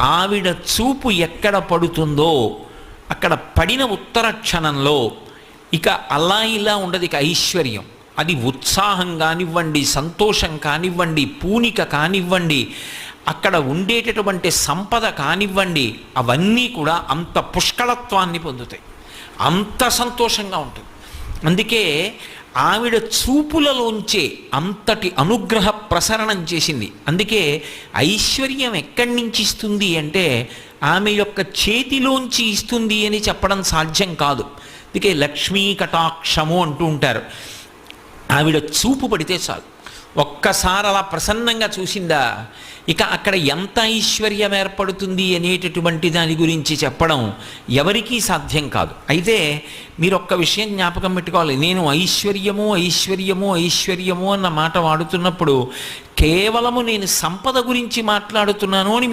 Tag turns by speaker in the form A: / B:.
A: ఆవిడ చూపు ఎక్కడ పడుతుందో అక్కడ పడిన ఉత్తర క్షణంలో ఇక అలా ఇలా ఉండదు, ఇక ఐశ్వర్యం. అది ఉత్సాహం కానివ్వండి, సంతోషం కానివ్వండి, పూనిక కానివ్వండి, అక్కడ ఉండేటటువంటి సంపద కానివ్వండి, అవన్నీ కూడా అంత పుష్కళత్వాన్ని పొందుతాయి, అంత సంతోషంగా ఉంటుంది. అందుకే ఆవిడ చూపులలోంచే అంతటి అనుగ్రహ ప్రసరణం చేసింది. అందుకే ఐశ్వర్యం ఎక్కడి నుంచి ఇస్తుంది అంటే ఆమె యొక్క చేతిలోంచి ఇస్తుంది అని చెప్పడం సాధ్యం కాదు. అందుకే లక్ష్మీ కటాక్షము అంటూ ఉంటారు. ఆవిడ చూపు పడితే చాలు, ఒక్కసారి అలా ప్రసన్నంగా చూసిందా, ఇక అక్కడ ఎంత ఐశ్వర్యం ఏర్పడుతుంది అనేటటువంటి దాని గురించి చెప్పడం ఎవరికీ సాధ్యం కాదు. అయితే మీరు ఒక్క విషయం జ్ఞాపకం పెట్టుకోవాలి, నేను ఐశ్వర్యము ఐశ్వర్యము ఐశ్వర్యము అన్న మాట వాడుతున్నప్పుడు కేవలము నేను సంపద గురించి మాట్లాడుతున్నాను అని